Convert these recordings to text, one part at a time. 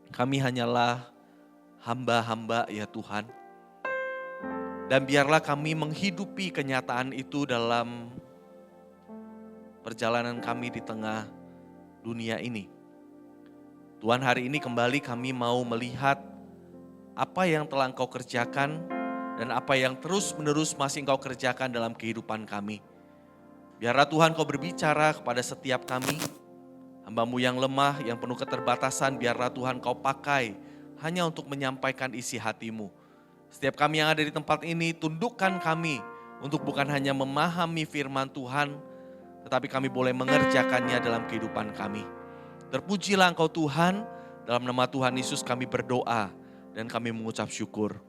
Kami hanyalah hamba-hamba ya Tuhan. Dan biarlah kami menghidupi kenyataan itu dalam perjalanan kami di tengah dunia ini. Tuhan, hari ini kembali kami mau melihat apa yang telah Engkau kerjakan dan apa yang terus-menerus masih Engkau kerjakan dalam kehidupan kami. Biarlah Tuhan Kau berbicara kepada setiap kami, hamba-Mu yang lemah, yang penuh keterbatasan, biarlah Tuhan Kau pakai hanya untuk menyampaikan isi hati-Mu. Setiap kami yang ada di tempat ini, tundukkan kami untuk bukan hanya memahami firman Tuhan, tetapi kami boleh mengerjakannya dalam kehidupan kami. Terpujilah Engkau Tuhan, dalam nama Tuhan Yesus kami berdoa dan kami mengucap syukur.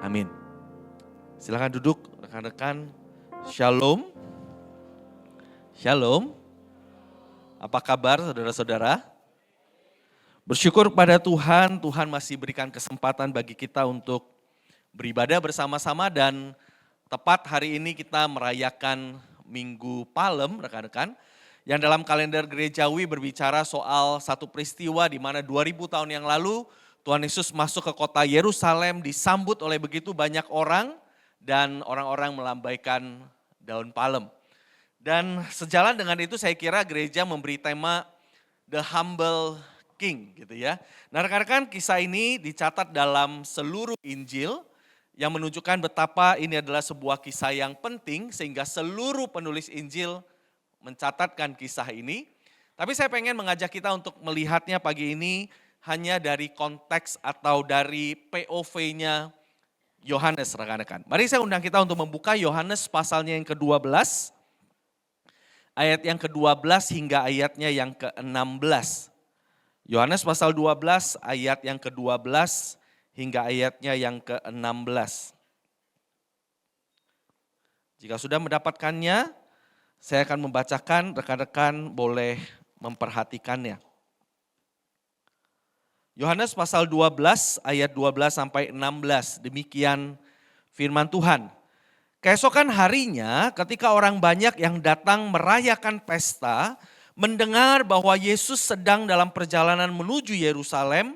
Amin. Silakan duduk rekan-rekan. Shalom. Shalom. Apa kabar saudara-saudara? Bersyukur kepada Tuhan, Tuhan masih berikan kesempatan bagi kita untuk beribadah bersama-sama dan tepat hari ini kita merayakan Minggu Palem, rekan-rekan. Yang dalam kalender gerejawi berbicara soal satu peristiwa di mana 2000 tahun yang lalu Tuhan Yesus masuk ke kota Yerusalem, disambut oleh begitu banyak orang dan orang-orang melambaikan daun palem. Dan sejalan dengan itu saya kira gereja memberi tema The Humble King gitu ya. Nah rekan-rekan, kisah ini dicatat dalam seluruh Injil yang menunjukkan betapa ini adalah sebuah kisah yang penting sehingga seluruh penulis Injil mencatatkan kisah ini. Tapi saya pengen mengajak kita untuk melihatnya pagi ini hanya dari konteks atau dari POV-nya Yohanes, rekan-rekan. Mari saya undang kita untuk membuka Yohanes pasalnya yang ke-12, ayat yang ke-12 hingga ayatnya yang ke-16. Yohanes pasal 12 ayat yang ke-12 hingga ayatnya yang ke-16. Jika sudah mendapatkannya, saya akan membacakan, rekan-rekan boleh memperhatikannya. Yohanes pasal 12 ayat 12 sampai 16, demikian firman Tuhan. Keesokan harinya ketika orang banyak yang datang merayakan pesta, mendengar bahwa Yesus sedang dalam perjalanan menuju Yerusalem,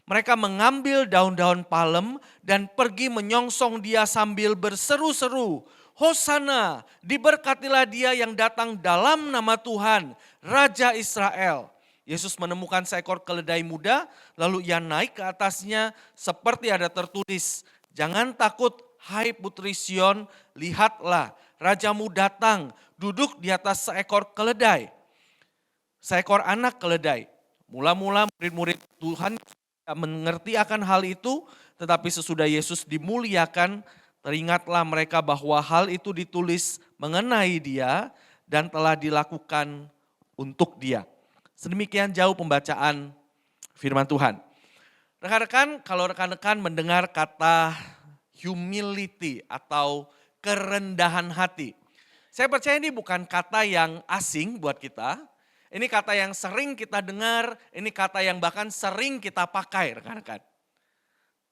mereka mengambil daun-daun palem dan pergi menyongsong dia sambil berseru-seru, Hosana, diberkatilah dia yang datang dalam nama Tuhan, Raja Israel. Yesus menemukan seekor keledai muda, lalu ia naik ke atasnya seperti ada tertulis, jangan takut hai putri Sion, lihatlah rajamu datang duduk di atas seekor keledai. Seekor anak keledai. Mula-mula murid-murid Tuhan mengerti akan hal itu, tetapi sesudah Yesus dimuliakan, teringatlah mereka bahwa hal itu ditulis mengenai dia dan telah dilakukan untuk dia. Sedemikian jauh pembacaan firman Tuhan. Rekan-rekan, kalau rekan-rekan mendengar kata humility atau kerendahan hati, saya percaya ini bukan kata yang asing buat kita. Ini kata yang sering kita dengar, ini kata yang bahkan sering kita pakai rekan-rekan.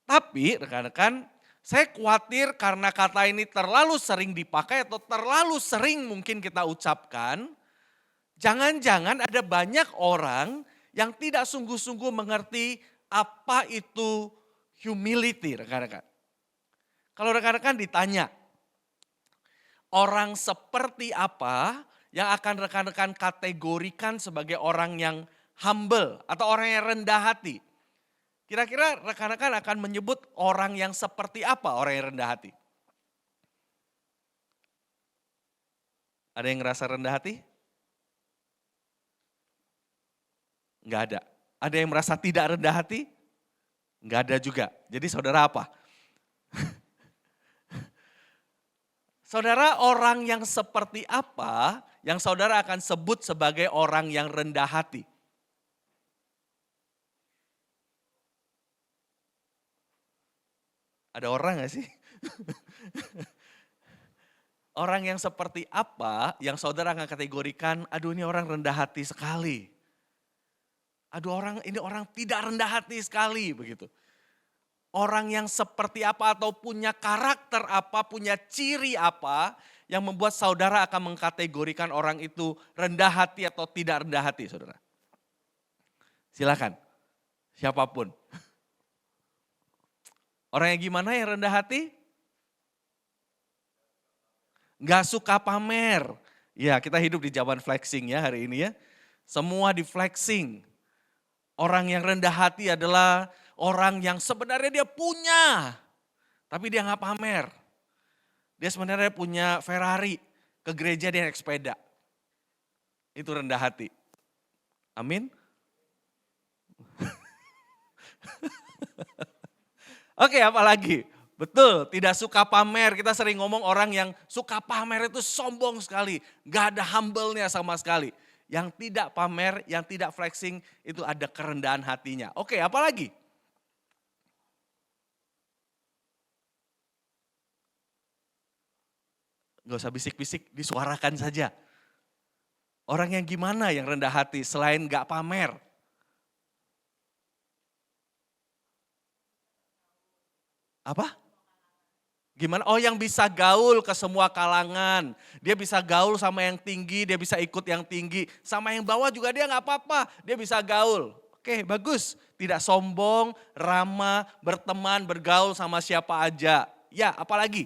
Tapi rekan-rekan, saya khawatir karena kata ini terlalu sering dipakai atau terlalu sering mungkin kita ucapkan, jangan-jangan ada banyak orang yang tidak sungguh-sungguh mengerti apa itu humility rekan-rekan. Kalau rekan-rekan ditanya, orang seperti apa yang akan rekan-rekan kategorikan sebagai orang yang humble atau orang yang rendah hati. Kira-kira rekan-rekan akan menyebut orang yang seperti apa orang yang rendah hati? Ada yang ngerasa rendah hati? Enggak ada. Ada yang merasa tidak rendah hati? Enggak ada juga. Jadi saudara apa? Saudara, orang yang seperti apa yang saudara akan sebut sebagai orang yang rendah hati? Ada orang gak sih? Orang yang seperti apa yang saudara akan kategorikan, aduh ini orang rendah hati sekali. Aduh ini orang tidak rendah hati sekali begitu. Orang yang seperti apa atau punya karakter apa, punya ciri apa yang membuat saudara akan mengkategorikan orang itu rendah hati atau tidak rendah hati, saudara? Silakan. Siapapun. Orang yang gimana yang rendah hati? Nggak suka pamer. Ya, kita hidup di zaman flexing ya hari ini ya. Semua di flexing. Orang yang rendah hati adalah orang yang sebenarnya dia punya, tapi dia nggak pamer. Dia sebenarnya punya Ferrari, ke gereja dia naik sepeda. Itu rendah hati. Amin. Oke, apalagi? Betul, tidak suka pamer. Kita sering ngomong orang yang suka pamer itu sombong sekali. Gak ada humble-nya sama sekali. Yang tidak pamer, yang tidak flexing itu ada kerendahan hatinya. Oke, apalagi? Gak usah bisik-bisik, disuarakan saja. Orang yang gimana yang rendah hati selain gak pamer? Apa? Gimana? Oh, yang bisa gaul ke semua kalangan. Dia bisa gaul sama yang tinggi, dia bisa ikut yang tinggi. Sama yang bawah juga dia gak apa-apa, dia bisa gaul. Oke, bagus. Tidak sombong, ramah, berteman, bergaul sama siapa aja. Ya, apalagi?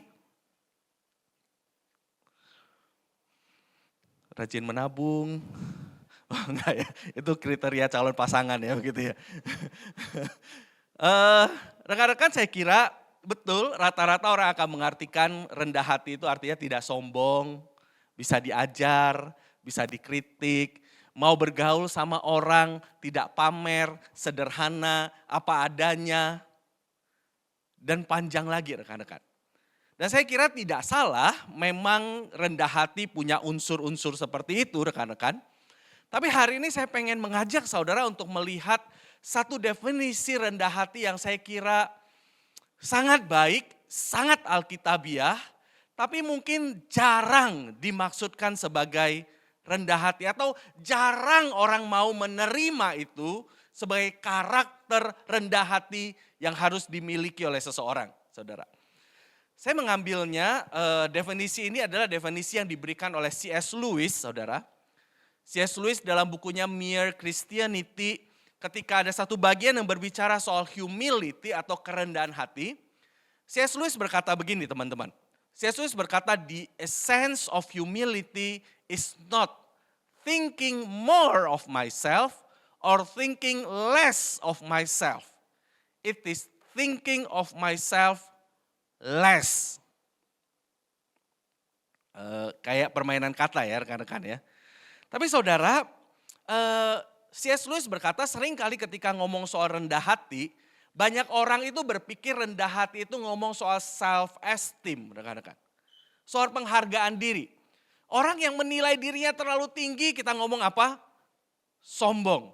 Rajin menabung. Oh, enggak ya, itu kriteria calon pasangan ya begitu ya. Rekan-rekan saya kira betul rata-rata orang akan mengartikan rendah hati itu artinya tidak sombong, bisa diajar, bisa dikritik, mau bergaul sama orang, tidak pamer, sederhana, apa adanya, dan panjang lagi rekan-rekan. Dan saya kira tidak salah memang rendah hati punya unsur-unsur seperti itu rekan-rekan. Tapi hari ini saya pengen mengajak saudara untuk melihat satu definisi rendah hati yang saya kira sangat baik, sangat alkitabiah, tapi mungkin jarang dimaksudkan sebagai rendah hati atau jarang orang mau menerima itu sebagai karakter rendah hati yang harus dimiliki oleh seseorang, saudara. Saya mengambilnya, definisi ini adalah definisi yang diberikan oleh C.S. Lewis, saudara. C.S. Lewis dalam bukunya Mere Christianity, ketika ada satu bagian yang berbicara soal humility atau kerendahan hati, C.S. Lewis berkata begini teman-teman. C.S. Lewis berkata, the essence of humility is not thinking more of myself or thinking less of myself. It is thinking of myself less. Kayak permainan kata ya rekan-rekan ya. Tapi saudara, C.S. Lewis berkata sering kali ketika ngomong soal rendah hati, banyak orang itu berpikir rendah hati itu ngomong soal self-esteem rekan-rekan. Soal penghargaan diri. Orang yang menilai dirinya terlalu tinggi kita ngomong apa? Sombong.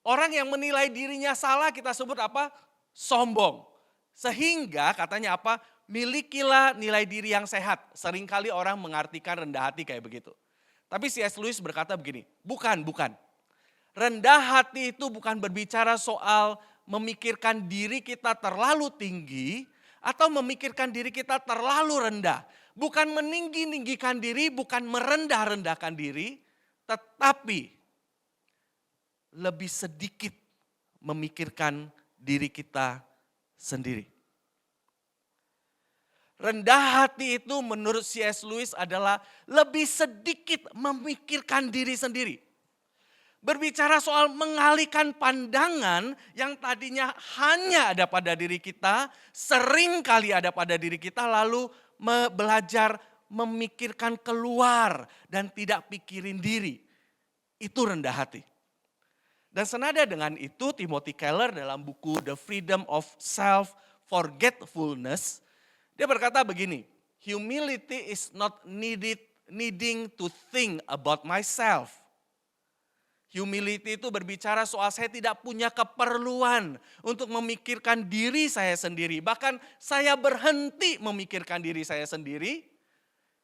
Orang yang menilai dirinya salah kita sebut apa? Sombong. Sehingga katanya apa? Milikilah nilai diri yang sehat. Seringkali orang mengartikan rendah hati kayak begitu. Tapi C.S. Lewis berkata begini, bukan. Rendah hati itu bukan berbicara soal memikirkan diri kita terlalu tinggi atau memikirkan diri kita terlalu rendah. Bukan meninggi-ninggikan diri, bukan merendah-rendahkan diri, tetapi lebih sedikit memikirkan diri kita sendiri. Rendah hati itu menurut C.S. Lewis adalah lebih sedikit memikirkan diri sendiri. Berbicara soal mengalihkan pandangan yang tadinya hanya ada pada diri kita, sering kali ada pada diri kita, lalu belajar memikirkan keluar dan tidak pikirin diri. Itu rendah hati. Dan senada dengan itu Timothy Keller dalam buku The Freedom of Self-Forgetfulness, dia berkata begini, humility is not needing to think about myself. Humility itu berbicara soal saya tidak punya keperluan untuk memikirkan diri saya sendiri. Bahkan saya berhenti memikirkan diri saya sendiri.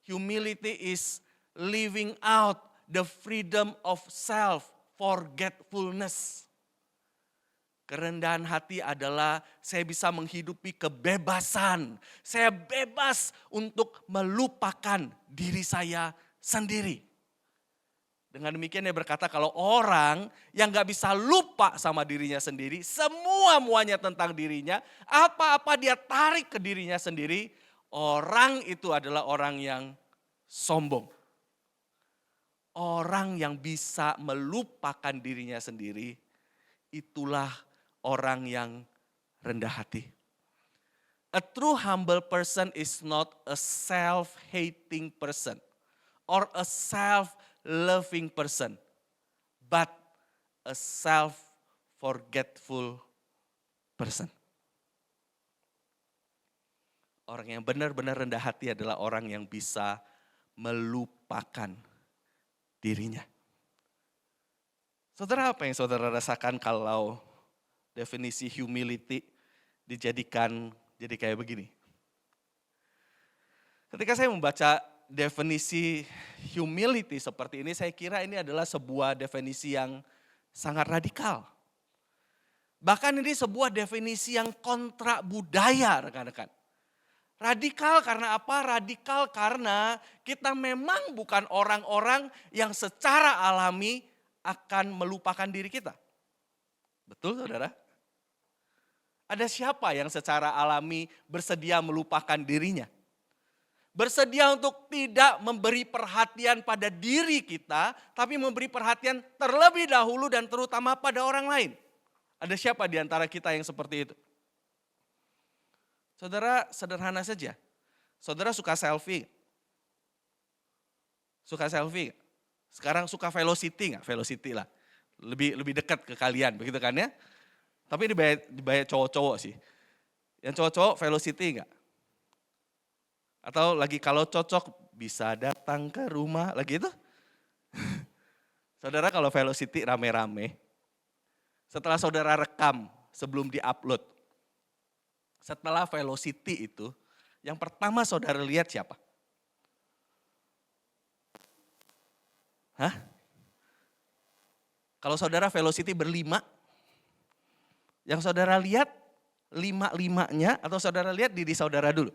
Humility is living out the freedom of self-forgetfulness. Kerendahan hati adalah saya bisa menghidupi kebebasan. Saya bebas untuk melupakan diri saya sendiri. Dengan demikian dia berkata kalau orang yang gak bisa lupa sama dirinya sendiri, semua-muanya tentang dirinya, apa-apa dia tarik ke dirinya sendiri, orang itu adalah orang yang sombong. Orang yang bisa melupakan dirinya sendiri, itulah orang yang rendah hati. A true humble person is not a self-hating person or a self-loving person, but a self-forgetful person. Orang yang benar-benar rendah hati adalah orang yang bisa melupakan dirinya. Saudara, apa yang saudara rasakan kalau definisi humility dijadikan jadi kayak begini? Ketika saya membaca definisi humility seperti ini, saya kira ini adalah sebuah definisi yang sangat radikal. Bahkan ini sebuah definisi yang kontra budaya, rekan-rekan. Radikal karena apa? Radikal karena kita memang bukan orang-orang yang secara alami akan melupakan diri kita. Betul, saudara? Ada siapa yang secara alami bersedia melupakan dirinya? Bersedia untuk tidak memberi perhatian pada diri kita, tapi memberi perhatian terlebih dahulu dan terutama pada orang lain. Ada siapa di antara kita yang seperti itu? Saudara, sederhana saja. Saudara suka selfie? Suka selfie? Sekarang suka velocity nggak? Velocity lah. Lebih dekat ke kalian, begitu kan ya? Tapi ini banyak cowok-cowok sih. Yang cowok-cowok velocity nggak? Atau lagi kalau cocok bisa datang ke rumah, lagi itu? Saudara kalau velocity rame-rame, setelah saudara rekam sebelum di-upload, setelah velocity itu, yang pertama saudara lihat siapa? Hah? Kalau saudara velocity berlima, yang saudara lihat lima-limanya atau saudara lihat diri saudara dulu?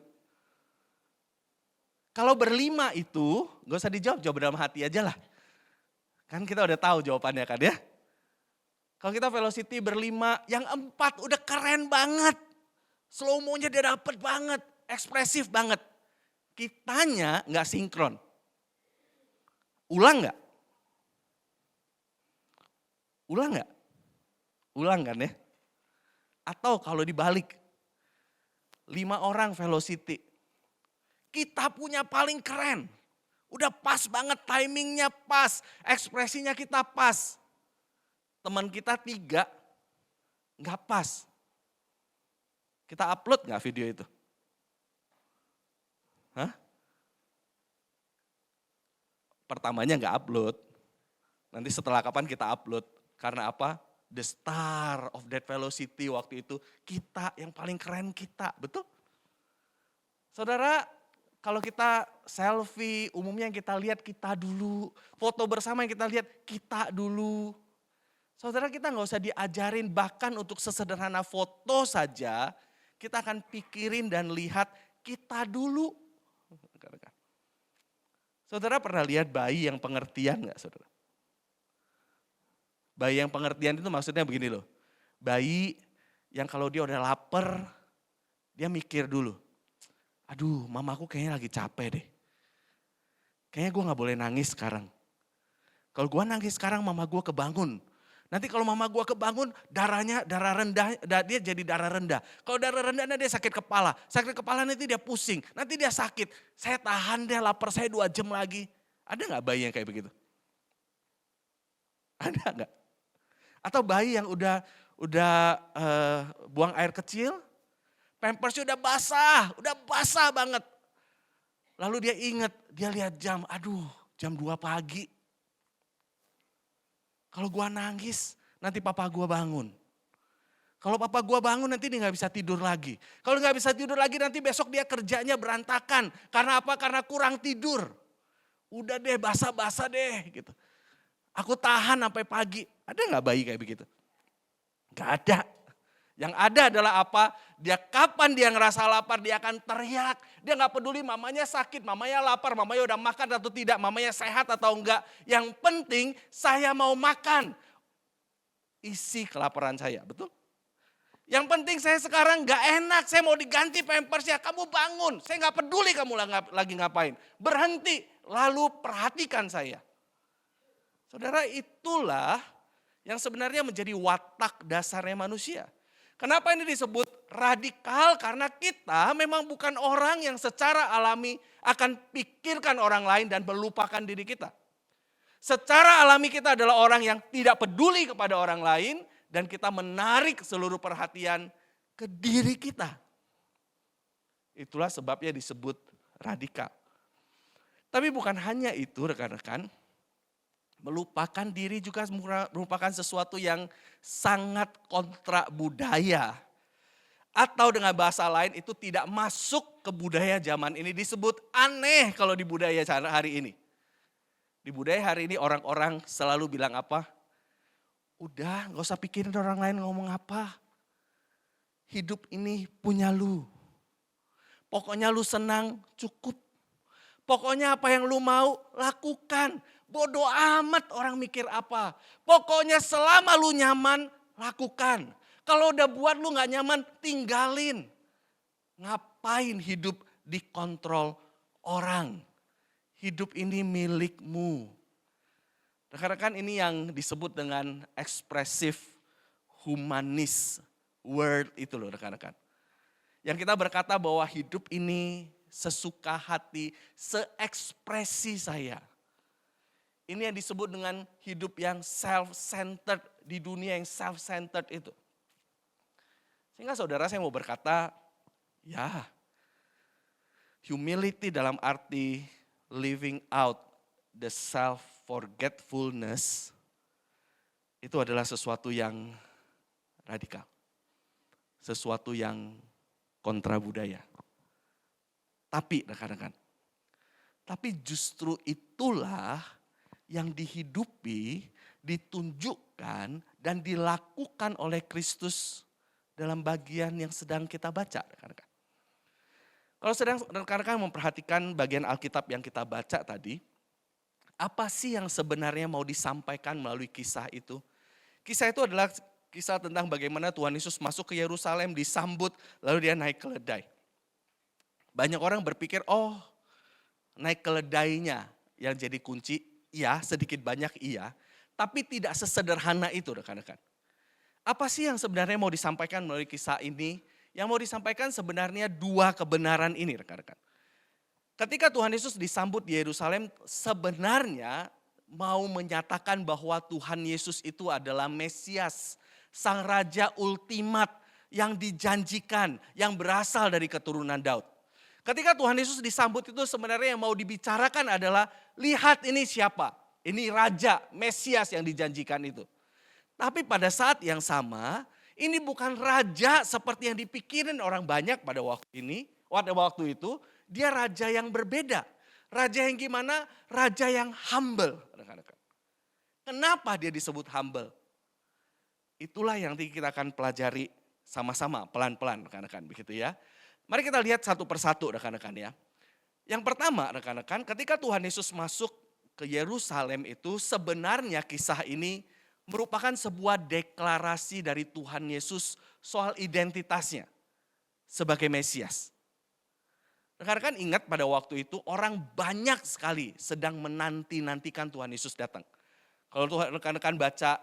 Kalau berlima itu, gak usah dijawab, jawab dalam hati aja lah. Kan kita udah tahu jawabannya kan ya. Kalau kita velocity berlima, yang 4 udah keren banget. Slow-mo-nya dia dapet banget, ekspresif banget. Kitanya gak sinkron. Ulang gak? Ulang gak? Ulang kan ya? Atau kalau dibalik, 5 orang velocity. Kita punya paling keren. Udah pas banget, timingnya pas, ekspresinya kita pas. Teman kita 3, gak pas. Kita upload gak video itu? Hah? Pertamanya gak upload. Nanti setelah kapan kita upload? Karena apa? The star of that velocity waktu itu kita, yang paling keren kita, betul? Saudara, kalau kita selfie, umumnya yang kita lihat kita dulu. Foto bersama yang kita lihat kita dulu. Saudara, kita gak usah diajarin, bahkan untuk sesederhana foto saja, kita akan pikirin dan lihat kita dulu. Saudara pernah lihat bayi yang pengertian gak, saudara? Bayi yang pengertian itu maksudnya begini loh. Bayi yang kalau dia udah lapar, dia mikir dulu. Aduh, mamaku kayaknya lagi capek deh. Kayaknya gue gak boleh nangis sekarang. Kalau gue nangis sekarang mama gue kebangun. Nanti kalau mama gue kebangun darah rendah, dia jadi darah rendah. Kalau darah rendah dia sakit kepala. Sakit kepala nanti dia pusing, nanti dia sakit. Saya tahan deh lapar saya 2 jam lagi. Ada gak bayi yang kayak begitu? Ada gak? Atau bayi yang udah buang air kecil, pampersnya udah basah banget. Lalu dia ingat, dia lihat jam, aduh jam 2 pagi. Kalau gua nangis, nanti papa gua bangun. Kalau papa gua bangun nanti dia gak bisa tidur lagi. Kalau gak bisa tidur lagi nanti besok dia kerjanya berantakan. Karena apa? Karena kurang tidur. Udah deh basah-basah deh gitu. Aku tahan sampai pagi. Ada gak bayi kayak begitu? Gak ada. Yang ada adalah apa? Dia kapan dia ngerasa lapar, dia akan teriak. Dia gak peduli mamanya sakit, mamanya lapar, mamanya udah makan atau tidak, mamanya sehat atau enggak. Yang penting saya mau makan. Isi kelaparan saya, betul? Yang penting saya sekarang gak enak, saya mau diganti pampersnya. Kamu bangun, saya gak peduli kamu lagi ngapain. Berhenti, lalu perhatikan saya. Saudara, itulah yang sebenarnya menjadi watak dasarnya manusia. Kenapa ini disebut radikal? Karena kita memang bukan orang yang secara alami akan pikirkan orang lain dan melupakan diri kita. Secara alami kita adalah orang yang tidak peduli kepada orang lain dan kita menarik seluruh perhatian ke diri kita. Itulah sebabnya disebut radikal. Tapi bukan hanya itu rekan-rekan. Melupakan diri juga merupakan sesuatu yang sangat kontra budaya. Atau dengan bahasa lain itu tidak masuk ke budaya zaman ini. Disebut aneh kalau di budaya hari ini. Di budaya hari ini orang-orang selalu bilang apa? Udah gak usah pikirin orang lain ngomong apa. Hidup ini punya lu. Pokoknya lu senang cukup. Pokoknya apa yang lu mau lakukan. Bodoh amat orang mikir apa. Pokoknya selama lu nyaman, lakukan. Kalau udah buat lu gak nyaman, tinggalin. Ngapain hidup dikontrol orang? Hidup ini milikmu. Rekan-rekan, ini yang disebut dengan expressive humanis word itu loh rekan-rekan. Yang kita berkata bahwa hidup ini sesuka hati, seekspresi saya. Ini yang disebut dengan hidup yang self-centered, di dunia yang self-centered itu. Sehingga saudara saya mau berkata, ya humility dalam arti living out the self-forgetfulness itu adalah sesuatu yang radikal. Sesuatu yang kontra budaya. Tapi rekan-rekan, tapi justru itulah yang dihidupi, ditunjukkan, dan dilakukan oleh Kristus dalam bagian yang sedang kita baca. Rekan-rekan. Kalau sedang rekan-rekan memperhatikan bagian Alkitab yang kita baca tadi, apa sih yang sebenarnya mau disampaikan melalui kisah itu? Kisah itu adalah kisah tentang bagaimana Tuhan Yesus masuk ke Yerusalem, disambut, lalu dia naik keledai. Banyak orang berpikir, oh naik keledainya yang jadi kunci. Iya, sedikit banyak iya, tapi tidak sesederhana itu rekan-rekan. Apa sih yang sebenarnya mau disampaikan melalui kisah ini? Yang mau disampaikan sebenarnya dua kebenaran ini rekan-rekan. Ketika Tuhan Yesus disambut di Yerusalem, sebenarnya mau menyatakan bahwa Tuhan Yesus itu adalah Mesias, Sang Raja ultimat yang dijanjikan, yang berasal dari keturunan Daud. Ketika Tuhan Yesus disambut itu sebenarnya yang mau dibicarakan adalah, lihat ini siapa, ini Raja, Mesias yang dijanjikan itu. Tapi pada saat yang sama, ini bukan Raja seperti yang dipikirin orang banyak pada waktu itu, dia Raja yang berbeda. Raja yang gimana? Raja yang humble. Kenapa dia disebut humble? Itulah yang kita akan pelajari sama-sama, pelan-pelan rekan-rekan, begitu ya. Mari kita lihat satu persatu rekan-rekan ya. Yang pertama rekan-rekan, ketika Tuhan Yesus masuk ke Yerusalem itu sebenarnya kisah ini merupakan sebuah deklarasi dari Tuhan Yesus soal identitasnya sebagai Mesias. Rekan-rekan ingat pada waktu itu orang banyak sekali sedang menanti-nantikan Tuhan Yesus datang. Kalau rekan-rekan baca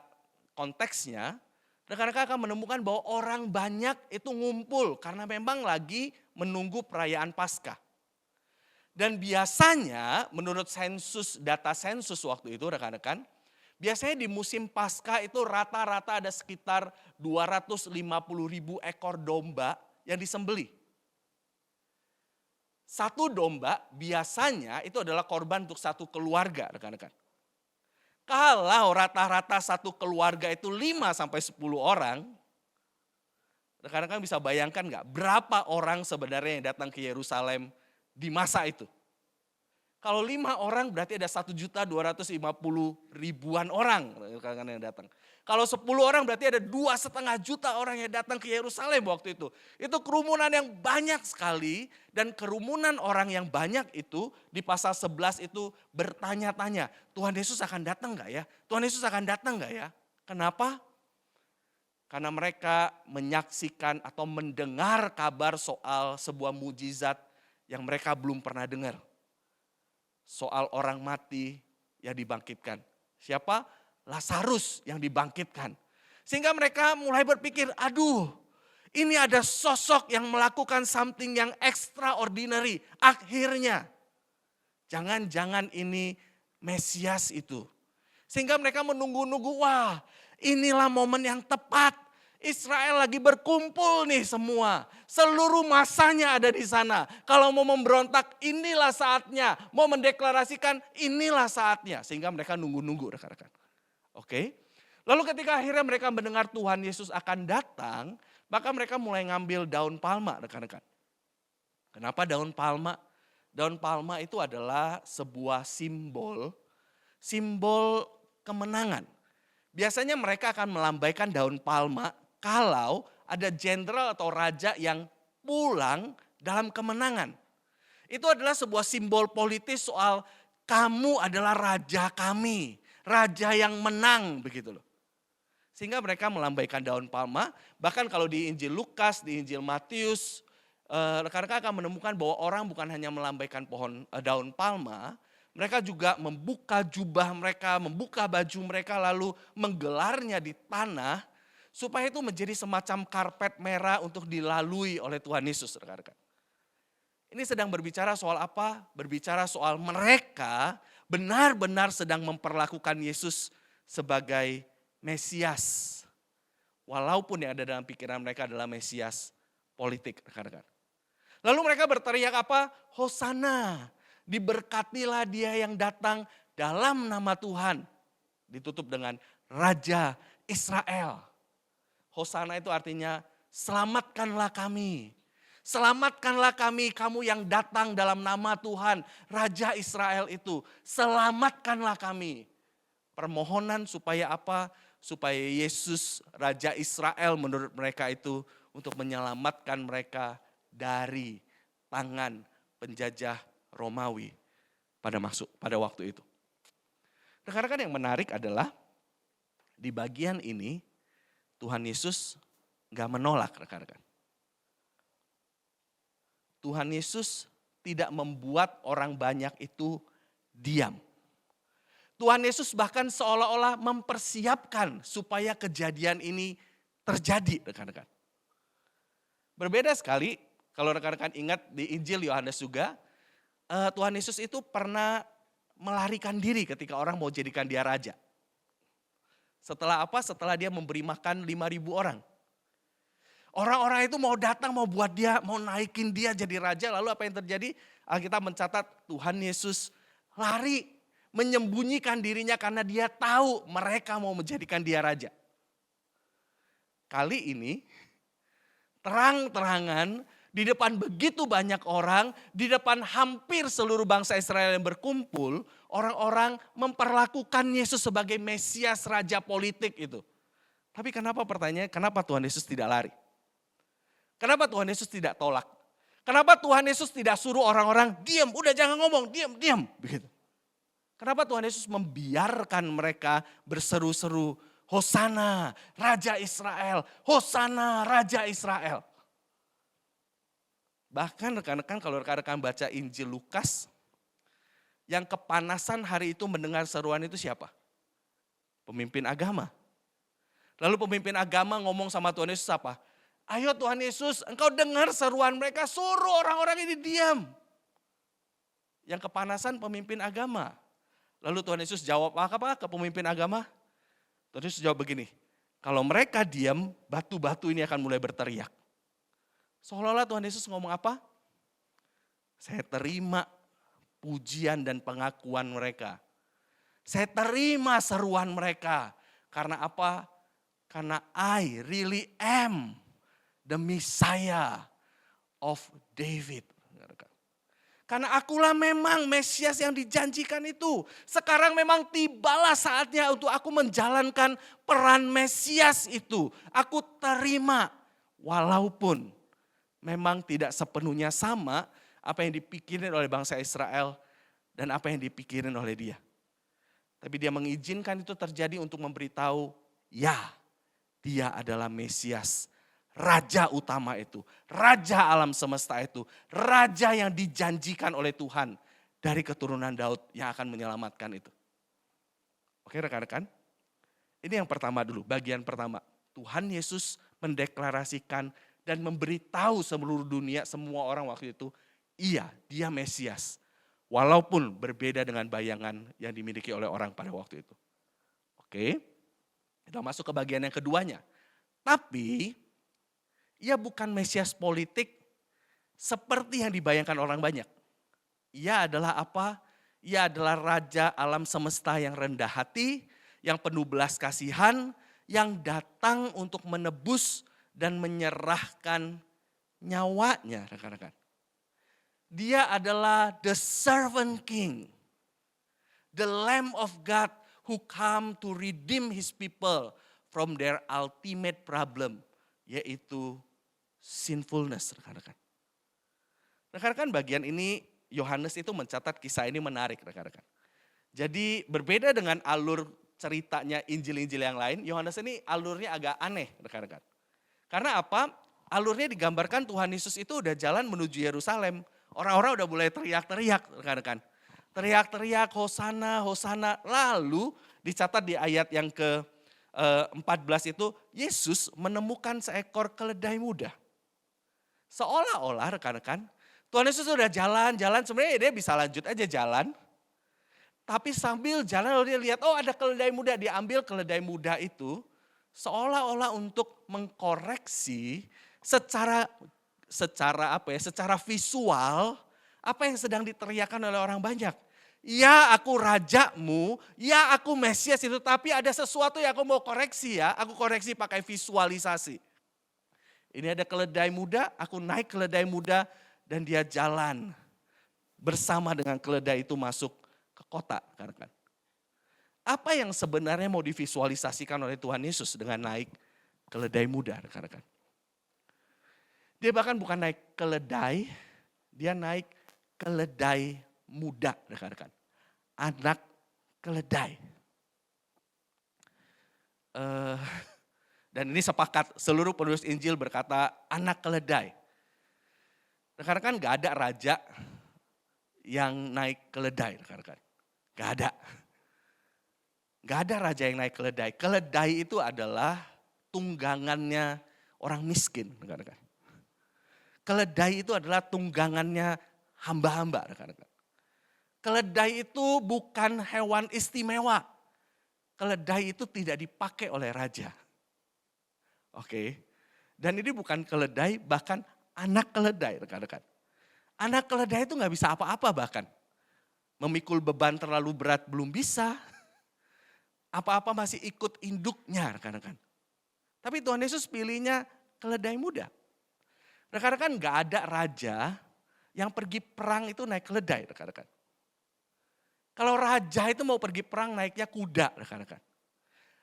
konteksnya, rekan-rekan akan menemukan bahwa orang banyak itu ngumpul karena memang lagi menunggu perayaan Paskah. Dan biasanya menurut data sensus waktu itu rekan-rekan, biasanya di musim Paskah itu rata-rata ada sekitar 250.000 ekor domba yang disembelih. Satu domba biasanya itu adalah korban untuk satu keluarga rekan-rekan. Kalau rata-rata satu keluarga itu 5-10 orang, rekan-rekan bisa bayangkan gak berapa orang sebenarnya yang datang ke Yerusalem di masa itu? Kalau 5 orang berarti ada 1.250.000-an orang yang datang. Kalau 10 orang berarti ada 2,5 juta orang yang datang ke Yerusalem waktu itu. Itu kerumunan yang banyak sekali dan kerumunan orang yang banyak itu di pasal 11 itu bertanya-tanya, Tuhan Yesus akan datang gak ya? Tuhan Yesus akan datang gak ya? Kenapa? Karena mereka menyaksikan atau mendengar kabar soal sebuah mujizat yang mereka belum pernah dengar. Soal orang mati yang dibangkitkan. Siapa? Lazarus yang dibangkitkan. Sehingga mereka mulai berpikir, aduh ini ada sosok yang melakukan something yang extraordinary. Akhirnya, jangan-jangan ini Mesias itu. Sehingga mereka menunggu-nunggu, wah inilah momen yang tepat. Israel lagi berkumpul nih semua. Seluruh masanya ada di sana. Kalau mau memberontak inilah saatnya. Mau mendeklarasikan inilah saatnya. Sehingga mereka nunggu-nunggu rekan-rekan. Oke. Lalu ketika akhirnya mereka mendengar Tuhan Yesus akan datang. Maka mereka mulai ngambil daun palma rekan-rekan. Kenapa daun palma? Daun palma itu adalah sebuah simbol. Simbol kemenangan. Biasanya mereka akan melambaikan daun palma kalau ada jenderal atau raja yang pulang dalam kemenangan. Itu adalah sebuah simbol politis soal kamu adalah raja kami, raja yang menang begitu loh. Sehingga mereka melambaikan daun palma, bahkan kalau di Injil Lukas, di Injil Matius, rekan-rekan akan menemukan bahwa orang bukan hanya melambaikan daun palma, mereka juga membuka jubah mereka, membuka baju mereka lalu menggelarnya di tanah supaya itu menjadi semacam karpet merah untuk dilalui oleh Tuhan Yesus, rekan-rekan. Ini sedang berbicara soal apa? Berbicara soal mereka benar-benar sedang memperlakukan Yesus sebagai Mesias. Walaupun yang ada dalam pikiran mereka adalah Mesias politik, rekan-rekan. Lalu mereka berteriak apa? Hosana. Diberkatilah dia yang datang dalam nama Tuhan. Ditutup dengan Raja Israel. Hosana itu artinya selamatkanlah kami. Selamatkanlah kami, kamu yang datang dalam nama Tuhan. Raja Israel itu, selamatkanlah kami. Permohonan supaya apa? Supaya Yesus Raja Israel menurut mereka itu untuk menyelamatkan mereka dari tangan penjajah Romawi pada waktu itu. Rekan-rekan yang menarik adalah di bagian ini Tuhan Yesus gak menolak rekan-rekan. Tuhan Yesus tidak membuat orang banyak itu diam. Tuhan Yesus bahkan seolah-olah mempersiapkan supaya kejadian ini terjadi rekan-rekan. Berbeda sekali kalau rekan-rekan ingat di Injil Yohanes juga, Tuhan Yesus itu pernah melarikan diri ketika orang mau jadikan dia raja. Setelah apa? Setelah dia memberi makan 5.000 orang. Orang-orang itu mau datang, mau buat dia, mau naikin dia jadi raja. Lalu apa yang terjadi? Alkitab mencatat Tuhan Yesus lari, menyembunyikan dirinya karena dia tahu mereka mau menjadikan dia raja. Kali ini terang-terangan di depan begitu banyak orang, di depan hampir seluruh bangsa Israel yang berkumpul, orang-orang memperlakukan Yesus sebagai Mesias raja politik itu. Tapi kenapa pertanyaannya, kenapa Tuhan Yesus tidak lari? Kenapa Tuhan Yesus tidak tolak? Kenapa Tuhan Yesus tidak suruh orang-orang diam, udah jangan ngomong, diam, begitu. Kenapa Tuhan Yesus membiarkan mereka berseru-seru, Hosana, Raja Israel, Hosana, Raja Israel. Bahkan rekan-rekan kalau rekan-rekan baca Injil Lukas, yang kepanasan hari itu mendengar seruan itu siapa? Pemimpin agama. Lalu pemimpin agama ngomong sama Tuhan Yesus apa? Ayo Tuhan Yesus, engkau dengar seruan mereka, suruh orang-orang ini diam. Yang kepanasan pemimpin agama. Lalu Tuhan Yesus jawab apa ke pemimpin agama? Tuhan Yesus jawab begini, kalau mereka diam, batu-batu ini akan mulai berteriak. Seolah-olah Tuhan Yesus ngomong apa? Saya terima pujian dan pengakuan mereka. Saya terima seruan mereka. Karena apa? Karena I really am the Messiah of David. Karena akulah memang Mesias yang dijanjikan itu. Sekarang memang tibalah saatnya untuk aku menjalankan peran Mesias itu. Aku terima walaupun memang tidak sepenuhnya sama apa yang dipikirin oleh bangsa Israel dan apa yang dipikirin oleh dia. Tapi dia mengizinkan itu terjadi untuk memberitahu, ya, dia adalah Mesias, raja utama itu, raja alam semesta itu, raja yang dijanjikan oleh Tuhan dari keturunan Daud yang akan menyelamatkan itu. Oke rekan-rekan, ini yang pertama dulu, bagian pertama. Tuhan Yesus mendeklarasikan dan memberitahu seluruh dunia, semua orang waktu itu, iya, dia Mesias. Walaupun berbeda dengan bayangan yang dimiliki oleh orang pada waktu itu. Oke, kita masuk ke bagian yang keduanya. Tapi, ia bukan Mesias politik seperti yang dibayangkan orang banyak. Ia adalah apa? Ia adalah raja alam semesta yang rendah hati, yang penuh belas kasihan, yang datang untuk menebus dan menyerahkan nyawanya, rekan-rekan. Dia adalah the servant king, the Lamb of God who come to redeem his people from their ultimate problem, yaitu sinfulness, rekan-rekan. Rekan-rekan, bagian ini Yohanes itu mencatat kisah ini menarik, rekan-rekan. Jadi berbeda dengan alur ceritanya Injil-Injil yang lain, Yohanes ini alurnya agak aneh, rekan-rekan. Karena apa? Alurnya digambarkan Tuhan Yesus itu udah jalan menuju Yerusalem. Orang-orang udah mulai teriak-teriak, rekan-rekan. Teriak-teriak, Hosana, Hosana. Lalu dicatat di ayat yang ke-14 itu, Yesus menemukan seekor keledai muda. Seolah-olah rekan-rekan, Tuhan Yesus sudah jalan-jalan, sebenarnya dia bisa lanjut aja jalan. Tapi sambil jalan lalu dia lihat, oh ada keledai muda, dia ambil keledai muda itu. Seolah-olah untuk mengkoreksi secara visual apa yang sedang diteriakan oleh orang banyak. Ya aku rajamu, ya aku Mesias itu, tapi ada sesuatu yang aku mau koreksi ya. Aku koreksi pakai visualisasi. Ini ada keledai muda, aku naik keledai muda dan dia jalan bersama dengan keledai itu masuk ke kota. Kan? Apa yang sebenarnya mau divisualisasikan oleh Tuhan Yesus dengan naik keledai muda, rekan-rekan? Dia bahkan bukan naik keledai, dia naik keledai muda, rekan-rekan. Anak keledai. Dan ini sepakat, seluruh penulis Injil berkata anak keledai. Rekan-rekan, gak ada raja yang naik keledai, rekan-rekan. Gak ada. Gak ada raja yang naik keledai. Keledai itu adalah tunggangannya orang miskin, rekan-rekan. Keledai itu adalah tunggangannya hamba-hamba, rekan-rekan. Keledai itu bukan hewan istimewa. Keledai itu tidak dipakai oleh raja. Oke. Dan ini bukan keledai, bahkan anak keledai, rekan-rekan. Anak keledai itu gak bisa apa-apa bahkan. Memikul beban terlalu berat belum bisa. Apa-apa masih ikut induknya, rekan-rekan. Tapi Tuhan Yesus pilihnya keledai muda. Rekan-rekan, gak ada raja yang pergi perang itu naik keledai, rekan-rekan. Kalau raja itu mau pergi perang naiknya kuda, rekan-rekan.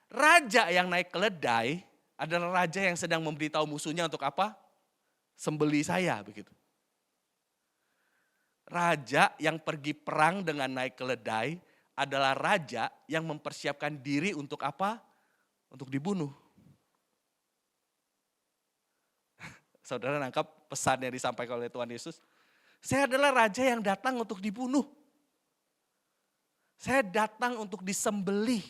Raja yang naik keledai adalah raja yang sedang memberitahu musuhnya untuk apa? Sembeli saya, begitu. Raja yang pergi perang dengan naik keledai adalah raja yang mempersiapkan diri untuk apa? Untuk dibunuh. Saudara nangkap pesan yang disampaikan oleh Tuhan Yesus? Saya adalah raja yang datang untuk dibunuh. Saya datang untuk disembelih.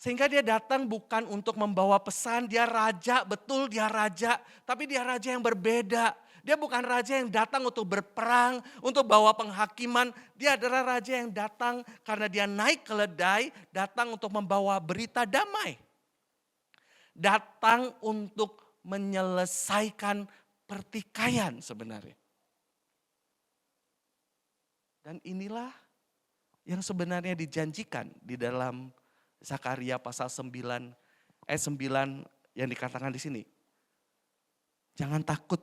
Sehingga dia datang bukan untuk membawa pesan, dia raja, betul dia raja. Tapi dia raja yang berbeda. Dia bukan raja yang datang untuk berperang, untuk bawa penghakiman. Dia adalah raja yang datang karena dia naik keledai, datang untuk membawa berita damai. Datang untuk menyelesaikan pertikaian sebenarnya. Dan inilah yang sebenarnya dijanjikan di dalam Zakaria pasal 9 ayat 9 yang dikatakan di sini. Jangan takut,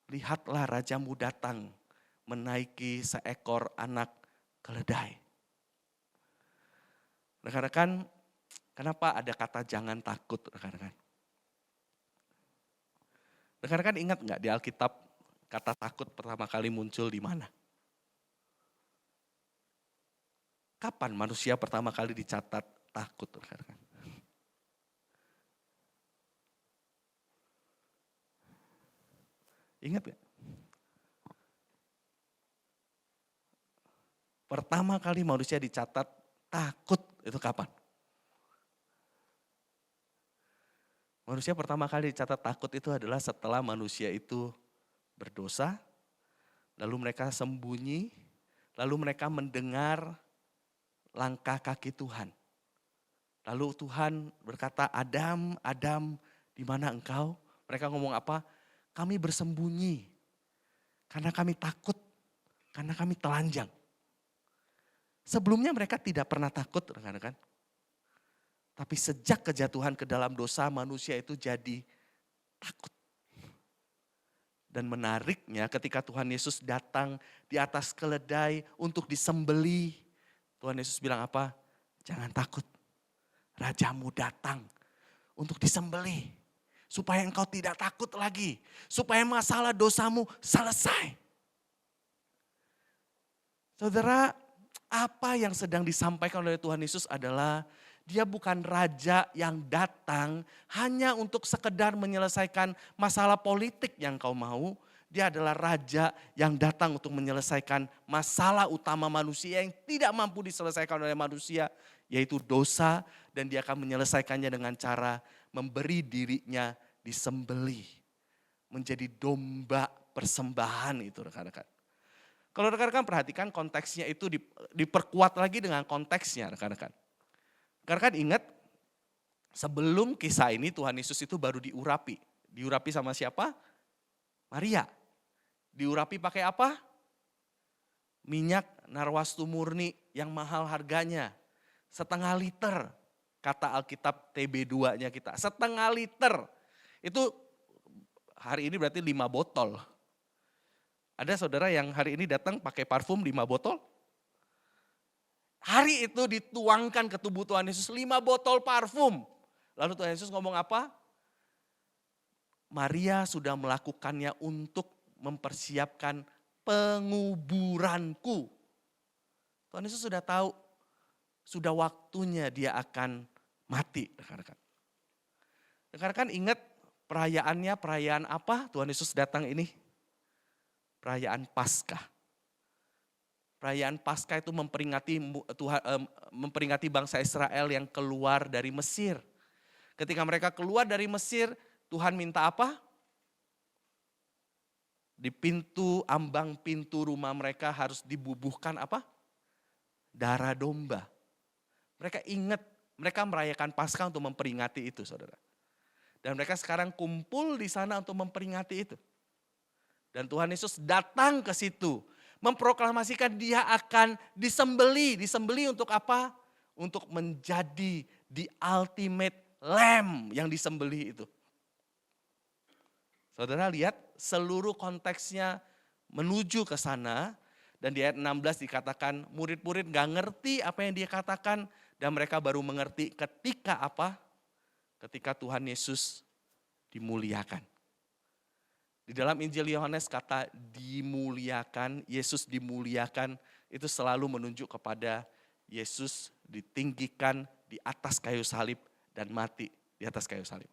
lihatlah rajamu datang menaiki seekor anak keledai. Rekan-rekan, kenapa ada kata jangan takut, rekan-rekan? Rekan-rekan ingat nggak di Alkitab kata takut pertama kali muncul di mana? Kapan manusia pertama kali dicatat takut, rekan-rekan? Ingat gak? Pertama kali manusia dicatat takut itu kapan? Manusia pertama kali dicatat takut itu adalah setelah manusia itu berdosa, lalu mereka sembunyi, lalu mereka mendengar langkah kaki Tuhan. Lalu Tuhan berkata, Adam, Adam, di mana engkau? Mereka ngomong apa? Kami bersembunyi, karena kami takut, karena kami telanjang. Sebelumnya mereka tidak pernah takut, rekan-rekan. Tapi sejak kejatuhan ke dalam dosa, manusia itu jadi takut. Dan menariknya ketika Tuhan Yesus datang di atas keledai untuk disembelih, Tuhan Yesus bilang apa? Jangan takut, rajamu datang untuk disembelih. Supaya engkau tidak takut lagi. Supaya masalah dosamu selesai. Saudara, apa yang sedang disampaikan oleh Tuhan Yesus adalah dia bukan raja yang datang hanya untuk sekedar menyelesaikan masalah politik yang kau mau. Dia adalah raja yang datang untuk menyelesaikan masalah utama manusia yang tidak mampu diselesaikan oleh manusia. Yaitu dosa, dan dia akan menyelesaikannya dengan cara memberi dirinya disembelih. Menjadi domba persembahan itu rekan-rekan. Kalau rekan-rekan perhatikan konteksnya itu diperkuat lagi dengan konteksnya rekan-rekan. Rekan-rekan ingat sebelum kisah ini Tuhan Yesus itu baru diurapi. Diurapi sama siapa? Maria. Diurapi pakai apa? Minyak narwastu murni yang mahal harganya. 1/2 liter. Kata Alkitab TB2-nya kita. 1/2 liter. Itu hari ini berarti 5 botol. Ada saudara yang hari ini datang pakai parfum 5 botol? Hari itu dituangkan ke tubuh Tuhan Yesus 5 botol parfum. Lalu Tuhan Yesus ngomong apa? Maria sudah melakukannya untuk mempersiapkan penguburanku. Tuhan Yesus sudah tahu, sudah waktunya dia akan mati. Rekan-rekan. Rekan-rekan ingat perayaannya, perayaan apa Tuhan Yesus datang ini? Perayaan Paskah. Perayaan Paskah itu memperingati bangsa Israel yang keluar dari Mesir. Ketika mereka keluar dari Mesir, Tuhan minta apa? Di pintu, ambang pintu rumah mereka harus dibubuhkan apa? Darah domba. Mereka ingat, mereka merayakan Paskah untuk memperingati itu, saudara. Dan mereka sekarang kumpul di sana untuk memperingati itu. Dan Tuhan Yesus datang ke situ, memproklamasikan dia akan disembeli. Disembeli untuk apa? Untuk menjadi the ultimate lamb yang disembeli itu. Saudara lihat seluruh konteksnya menuju ke sana. Dan di ayat 16 dikatakan murid-murid gak ngerti apa yang dia katakan. Dan mereka baru mengerti ketika apa? Ketika Tuhan Yesus dimuliakan. Di dalam Injil Yohanes kata dimuliakan, Yesus dimuliakan itu selalu menunjuk kepada Yesus ditinggikan di atas kayu salib dan mati di atas kayu salib.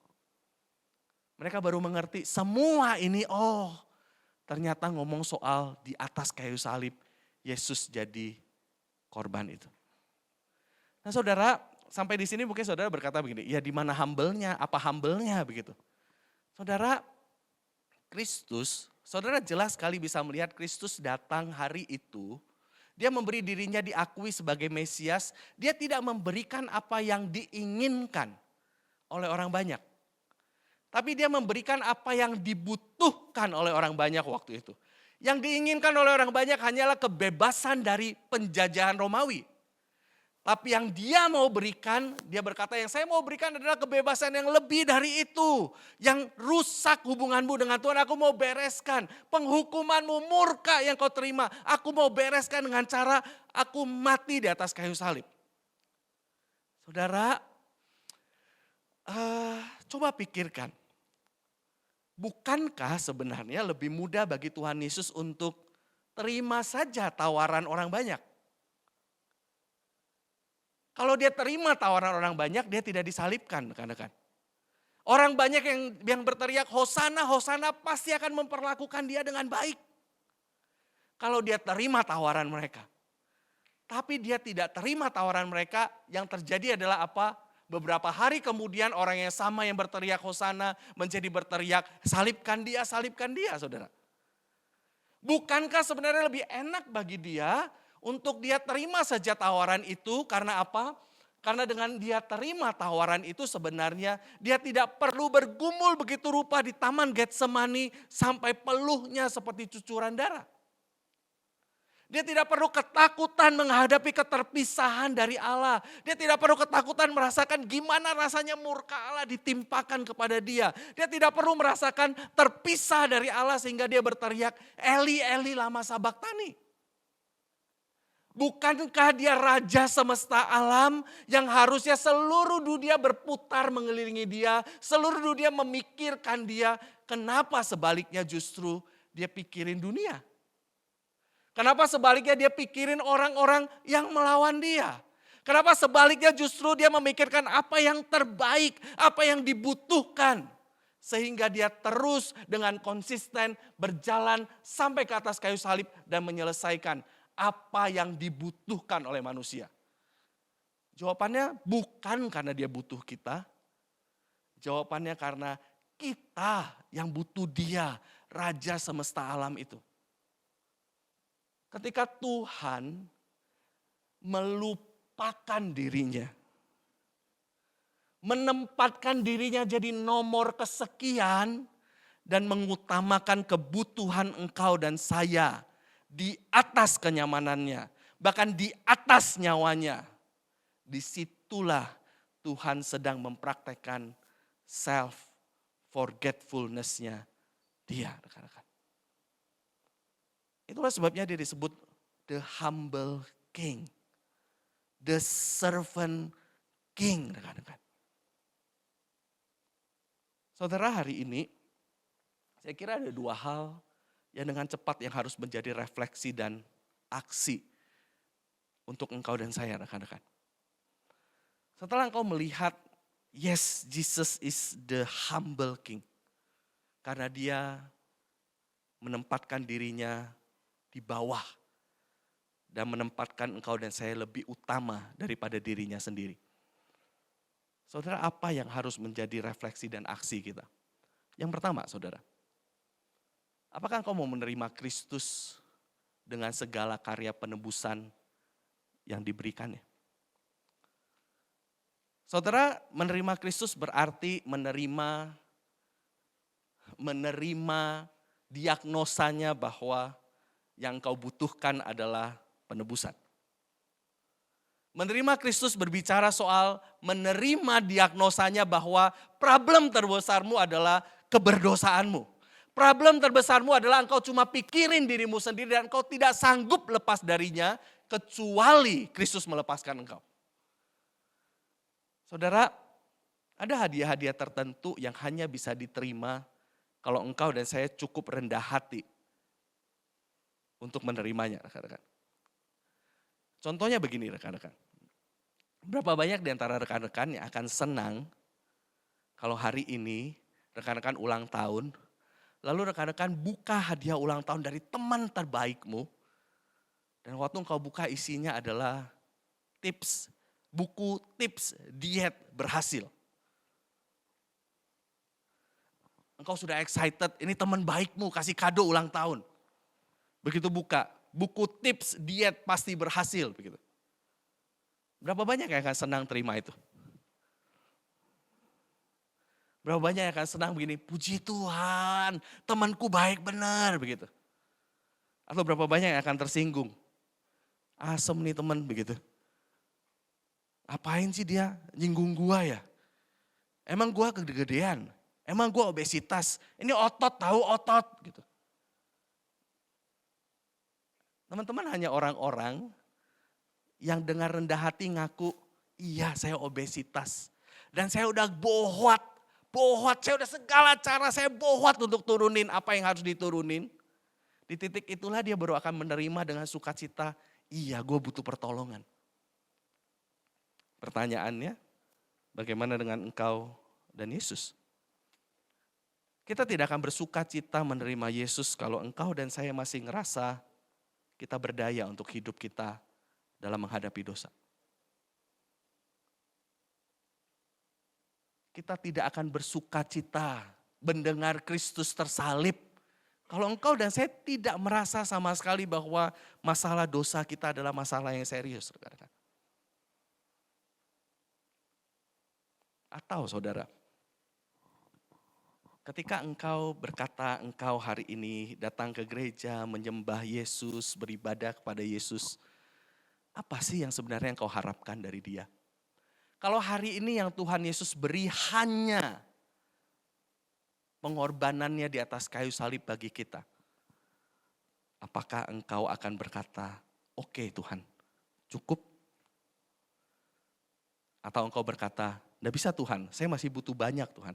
Mereka baru mengerti semua ini, oh ternyata ngomong soal di atas kayu salib Yesus jadi korban itu. Nah saudara, sampai di sini mungkin saudara berkata begini, ya di mana humble-nya, apa humble-nya begitu. Saudara, Kristus, saudara jelas sekali bisa melihat Kristus datang hari itu, dia memberi dirinya diakui sebagai Mesias, dia tidak memberikan apa yang diinginkan oleh orang banyak. Tapi dia memberikan apa yang dibutuhkan oleh orang banyak waktu itu. Yang diinginkan oleh orang banyak hanyalah kebebasan dari penjajahan Romawi. Tapi yang dia mau berikan, dia berkata yang saya mau berikan adalah kebebasan yang lebih dari itu. Yang rusak hubunganmu dengan Tuhan, aku mau bereskan. Penghukumanmu murka yang kau terima, aku mau bereskan dengan cara aku mati di atas kayu salib. Saudara, coba pikirkan. Bukankah sebenarnya lebih mudah bagi Tuhan Yesus untuk terima saja tawaran orang banyak? Kalau dia terima tawaran orang banyak, dia tidak disalibkan, rekan-rekan. Orang banyak yang berteriak, Hosana, Hosana, pasti akan memperlakukan dia dengan baik. Kalau dia terima tawaran mereka. Tapi dia tidak terima tawaran mereka, yang terjadi adalah apa? Beberapa hari kemudian orang yang sama yang berteriak Hosana menjadi berteriak, salibkan dia, saudara. Bukankah sebenarnya lebih enak bagi dia untuk dia terima saja tawaran itu karena apa? Karena dengan dia terima tawaran itu sebenarnya dia tidak perlu bergumul begitu rupa di Taman Getsemani sampai peluhnya seperti cucuran darah. Dia tidak perlu ketakutan menghadapi keterpisahan dari Allah. Dia tidak perlu ketakutan merasakan gimana rasanya murka Allah ditimpakan kepada dia. Dia tidak perlu merasakan terpisah dari Allah sehingga dia berteriak, Eli, Eli lama sabachthani. Bukankah dia raja semesta alam yang harusnya seluruh dunia berputar mengelilingi dia. Seluruh dunia memikirkan dia. Kenapa sebaliknya justru dia pikirin dunia? Kenapa sebaliknya dia pikirin orang-orang yang melawan dia? Kenapa sebaliknya justru dia memikirkan apa yang terbaik, apa yang dibutuhkan. Sehingga dia terus dengan konsisten berjalan sampai ke atas kayu salib dan menyelesaikan apa yang dibutuhkan oleh manusia. Jawabannya bukan karena dia butuh kita. Jawabannya karena kita yang butuh dia, Raja semesta alam itu. Ketika Tuhan melupakan dirinya, menempatkan dirinya jadi nomor kesekian dan mengutamakan kebutuhan engkau dan saya di atas kenyamanannya, bahkan di atas nyawanya. Disitulah Tuhan sedang mempraktekkan self forgetfulness-nya dia, rekan-rekan. Itulah sebabnya dia disebut the humble king. The servant king, rekan-rekan. Saudara, hari ini saya kira ada dua hal yang dengan cepat yang harus menjadi refleksi dan aksi untuk engkau dan saya, rekan-rekan. Setelah engkau melihat, yes, Jesus is the humble king. Karena dia menempatkan dirinya di bawah dan menempatkan engkau dan saya lebih utama daripada dirinya sendiri. Saudara, apa yang harus menjadi refleksi dan aksi kita? Yang pertama, saudara, apakah engkau mau menerima Kristus dengan segala karya penebusan yang diberikannya? Saudara, menerima Kristus berarti menerima diagnosanya bahwa yang kau butuhkan adalah penebusan. Menerima Kristus berbicara soal menerima diagnosanya bahwa problem terbesarmu adalah keberdosaanmu. Problem terbesarmu adalah engkau cuma pikirin dirimu sendiri dan engkau tidak sanggup lepas darinya kecuali Kristus melepaskan engkau. Saudara, ada hadiah-hadiah tertentu yang hanya bisa diterima kalau engkau dan saya cukup rendah hati untuk menerimanya, rekan-rekan. Contohnya begini, rekan-rekan. Berapa banyak di antara rekan-rekan yang akan senang kalau hari ini rekan-rekan ulang tahun, lalu rekan-rekan buka hadiah ulang tahun dari teman terbaikmu, dan waktu engkau buka isinya adalah buku tips diet berhasil. Engkau sudah excited, ini teman baikmu kasih kado ulang tahun. Begitu buka, buku tips diet pasti berhasil. Begitu. Berapa banyak yang akan senang terima itu? Berapa banyak yang akan senang begini, puji Tuhan, temanku baik benar, begitu. Atau berapa banyak yang akan tersinggung, asem nih teman, begitu. Apain sih dia nyinggung gua ya? Emang gua gede-gedean? Emang gua obesitas? Ini otot tahu otot gitu. Teman-teman hanya orang-orang yang dengan rendah hati ngaku, iya saya obesitas. Dan saya udah bohot, saya udah segala cara saya bohot untuk turunin apa yang harus diturunin. Di titik itulah dia baru akan menerima dengan sukacita, iya gue butuh pertolongan. Pertanyaannya, bagaimana dengan engkau dan Yesus? Kita tidak akan bersukacita menerima Yesus kalau engkau dan saya masih ngerasa kita berdaya untuk hidup kita dalam menghadapi dosa. Kita tidak akan bersukacita mendengar Kristus tersalib kalau engkau dan saya tidak merasa sama sekali bahwa masalah dosa kita adalah masalah yang serius. Atau saudara, ketika engkau berkata engkau hari ini datang ke gereja, menyembah Yesus, beribadah kepada Yesus, apa sih yang sebenarnya engkau harapkan dari dia? Kalau hari ini yang Tuhan Yesus beri hanya pengorbanannya di atas kayu salib bagi kita, apakah engkau akan berkata, oke Tuhan, cukup? Atau engkau berkata, enggak bisa Tuhan, saya masih butuh banyak Tuhan.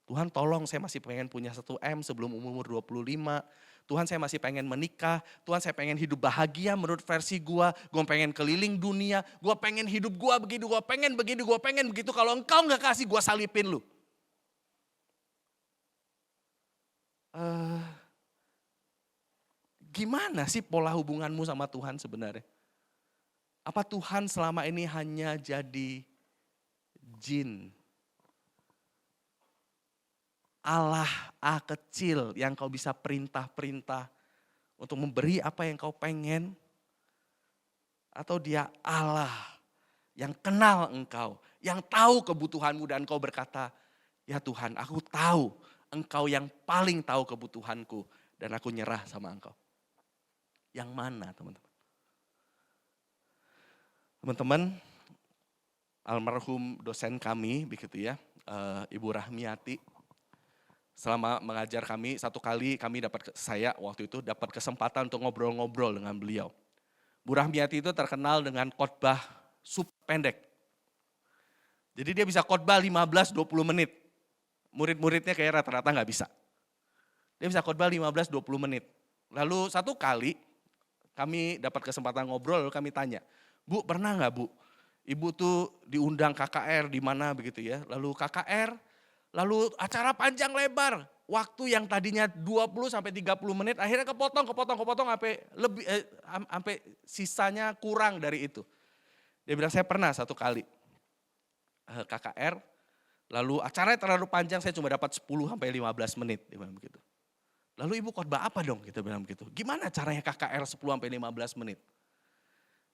Tuhan tolong saya masih pengen punya 1M sebelum umur 25. Tuhan saya masih pengen menikah. Tuhan saya pengen hidup bahagia menurut versi gua. Gua pengen keliling dunia. Gua pengen hidup gua begitu. Gua pengen begitu. Gua pengen begitu. Kalau engkau gak kasih gua salipin lu. Gimana sih pola hubunganmu sama Tuhan sebenarnya? Apa Tuhan selama ini hanya jadi jin? Allah kecil yang kau bisa perintah-perintah untuk memberi apa yang kau pengen? Atau dia Allah yang kenal engkau, yang tahu kebutuhanmu dan kau berkata, ya Tuhan aku tahu engkau yang paling tahu kebutuhanku dan aku nyerah sama engkau. Yang mana teman-teman? Teman-teman, almarhum dosen kami begitu ya, Ibu Rahmiati, selama mengajar kami, satu kali saya waktu itu dapat kesempatan untuk ngobrol-ngobrol dengan beliau. Bu Rahmiati itu terkenal dengan khotbah pendek. Jadi dia bisa khotbah 15-20 menit. Murid-muridnya kayak rata-rata gak bisa. Dia bisa khotbah 15-20 menit. Lalu satu kali kami dapat kesempatan ngobrol, lalu kami tanya, Bu pernah gak Bu, Ibu tuh diundang KKR di mana begitu ya. Lalu KKR, lalu acara panjang lebar. Waktu yang tadinya 20-30 menit akhirnya kepotong sampai sisanya kurang dari itu. Dia bilang saya pernah satu kali KKR, lalu acaranya terlalu panjang saya cuma dapat 10-15 menit. Dia bilang begitu. Lalu ibu khotbah apa dong? Kita bilang begitu. Gimana caranya KKR 10-15 menit?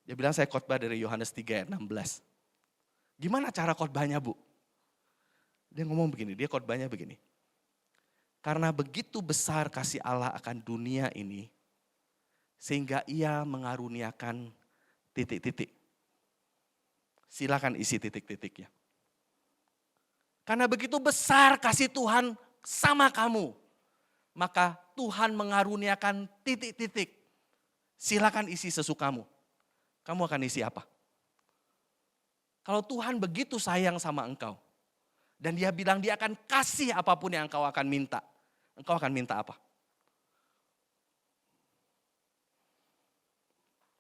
Dia bilang saya khotbah dari Yohanes 3 ayat 16. Gimana cara khotbahnya Bu? Dia ngomong begini, dia khotbahnya begini. Karena begitu besar kasih Allah akan dunia ini, sehingga ia mengaruniakan titik-titik. Silakan isi titik-titiknya. Karena begitu besar kasih Tuhan sama kamu, maka Tuhan mengaruniakan titik-titik. Silakan isi sesukamu. Kamu akan isi apa? Kalau Tuhan begitu sayang sama engkau, dan dia bilang dia akan kasih apapun yang engkau akan minta. Engkau akan minta apa?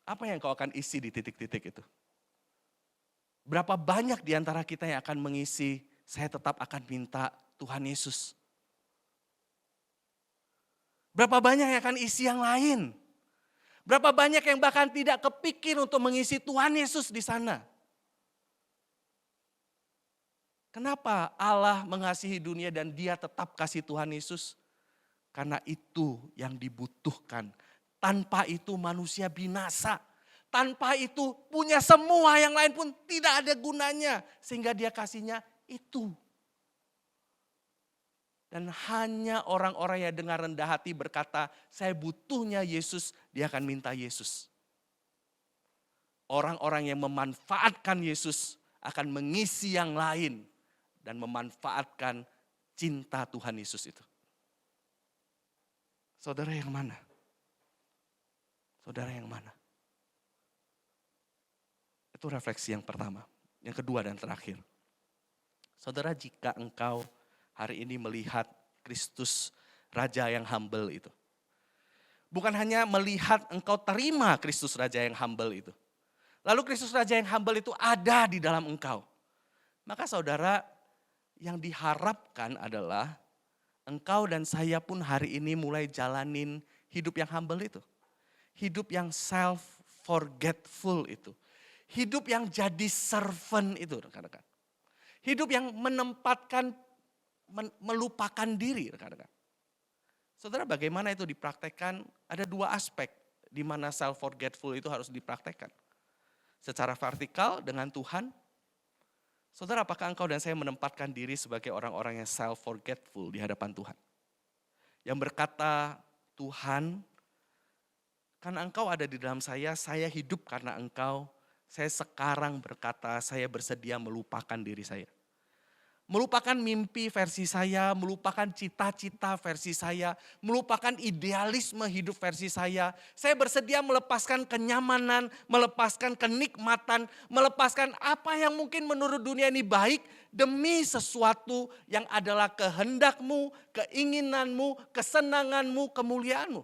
Apa yang engkau akan isi di titik-titik itu? Berapa banyak di antara kita yang akan mengisi, saya tetap akan minta Tuhan Yesus. Berapa banyak yang akan isi yang lain? Berapa banyak yang bahkan tidak kepikir untuk mengisi Tuhan Yesus di sana? Kenapa Allah mengasihi dunia dan dia tetap kasih Tuhan Yesus? Karena itu yang dibutuhkan. Tanpa itu manusia binasa. Tanpa itu punya semua yang lain pun tidak ada gunanya. Sehingga dia kasihnya itu. Dan hanya orang-orang yang dengan rendah hati berkata, saya butuhnya Yesus, dia akan minta Yesus. Orang-orang yang memanfaatkan Yesus akan mengisi yang lain dan memanfaatkan cinta Tuhan Yesus itu. Saudara yang mana? Saudara yang mana? Itu refleksi yang pertama. Yang kedua dan terakhir. Saudara, jika engkau hari ini melihat Kristus Raja yang humble itu. Bukan hanya melihat engkau terima Kristus Raja yang humble itu. Lalu Kristus Raja yang humble itu ada di dalam engkau. Maka saudara, yang diharapkan adalah engkau dan saya pun hari ini mulai jalanin hidup yang humble itu. Hidup yang self-forgetful itu. Hidup yang jadi servant itu rekan-rekan. Hidup yang menempatkan, melupakan diri rekan-rekan. Saudara, bagaimana itu dipraktekkan? Ada dua aspek di mana self-forgetful itu harus dipraktekkan. Secara vertikal dengan Tuhan. Saudara, apakah engkau dan saya menempatkan diri sebagai orang-orang yang self-forgetful di hadapan Tuhan? Yang berkata, Tuhan, karena engkau ada di dalam saya hidup karena engkau. Saya sekarang berkata, saya bersedia melupakan diri saya. Melupakan mimpi versi saya, melupakan cita-cita versi saya, melupakan idealisme hidup versi saya. Saya bersedia melepaskan kenyamanan, melepaskan kenikmatan, melepaskan apa yang mungkin menurut dunia ini baik demi sesuatu yang adalah kehendakmu, keinginanmu, kesenanganmu, kemuliaanmu.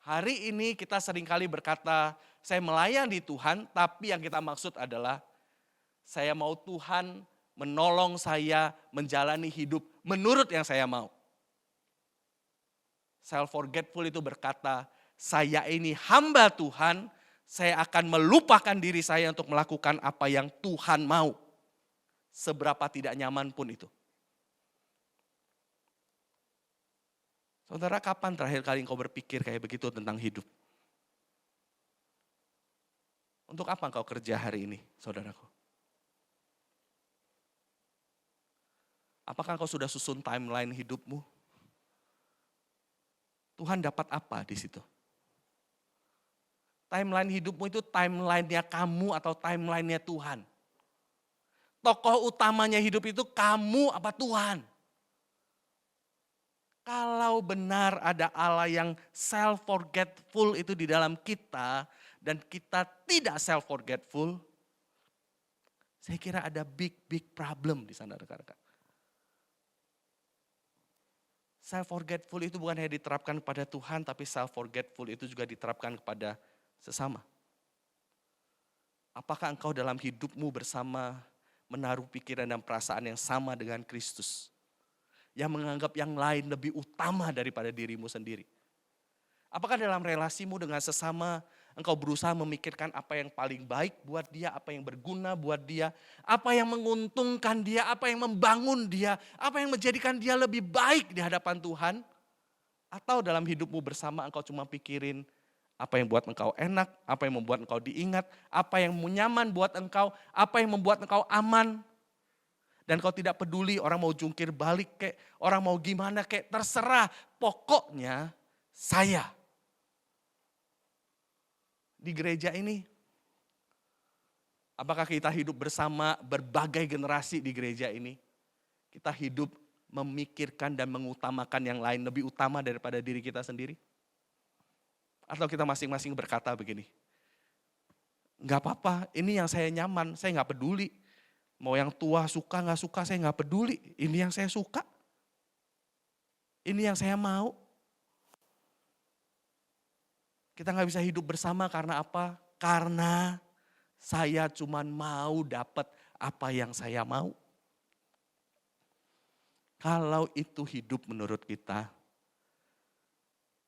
Hari ini kita seringkali berkata, saya melayani Tuhan, tapi yang kita maksud adalah saya mau Tuhan menolong saya menjalani hidup menurut yang saya mau. Self-forgetful itu berkata, saya ini hamba Tuhan, saya akan melupakan diri saya untuk melakukan apa yang Tuhan mau. Seberapa tidak nyaman pun itu. Saudara, kapan terakhir kali engkau berpikir kayak begitu tentang hidup? Untuk apa engkau kerja hari ini, saudaraku? Apakah engkau sudah susun timeline hidupmu? Tuhan dapat apa di situ? Timeline hidupmu itu timeline-nya kamu atau timeline-nya Tuhan? Tokoh utamanya hidup itu kamu apa Tuhan? Kalau benar ada Allah yang self-forgetful itu di dalam kita dan kita tidak self-forgetful, saya kira ada big problem di sana rekan-rekan. Self-forgetful itu bukan hanya diterapkan kepada Tuhan, tapi self-forgetful itu juga diterapkan kepada sesama. Apakah engkau dalam hidupmu bersama menaruh pikiran dan perasaan yang sama dengan Kristus? Yang menganggap yang lain lebih utama daripada dirimu sendiri? Apakah dalam relasimu dengan sesama engkau berusaha memikirkan apa yang paling baik buat dia, apa yang berguna buat dia, apa yang menguntungkan dia, apa yang membangun dia, apa yang menjadikan dia lebih baik di hadapan Tuhan? Atau dalam hidupmu bersama engkau cuma pikirin apa yang buat engkau enak, apa yang membuat engkau diingat, apa yang nyaman buat engkau, apa yang membuat engkau aman. Dan kau tidak peduli orang mau jungkir balik kek, orang mau gimana kek, terserah. Pokoknya saya. Di gereja ini, apakah kita hidup bersama berbagai generasi di gereja ini? Kita hidup memikirkan dan mengutamakan yang lain lebih utama daripada diri kita sendiri? Atau kita masing-masing berkata begini, enggak apa-apa, ini yang saya nyaman, saya enggak peduli. Mau yang tua suka enggak suka, saya enggak peduli. Ini yang saya suka. Ini yang saya mau. Kita nggak bisa hidup bersama karena apa? Karena saya cuman mau dapat apa yang saya mau. Kalau itu hidup menurut kita,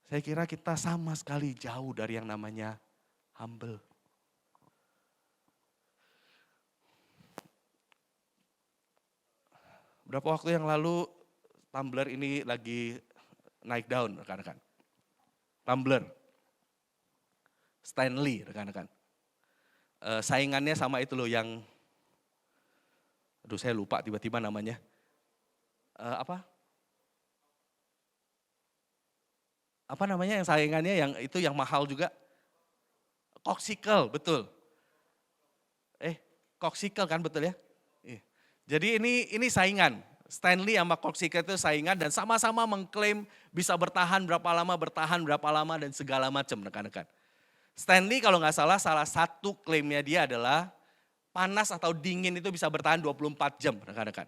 saya kira kita sama sekali jauh dari yang namanya humble. Berapa waktu yang lalu Tumblr ini lagi naik daun rekan-rekan. Tumblr. Stanley rekan-rekan. Saingannya sama itu loh yang, aduh saya lupa tiba-tiba namanya. Apa namanya yang saingannya yang itu yang mahal juga? Coxicle, betul. Corkcicle kan, betul ya? Iya. Jadi ini saingan. Stanley sama Corkcicle itu saingan dan sama-sama mengklaim bisa bertahan berapa lama dan segala macam rekan-rekan. Stanley kalau nggak salah satu klaimnya dia adalah panas atau dingin itu bisa bertahan 24 jam rekan-rekan.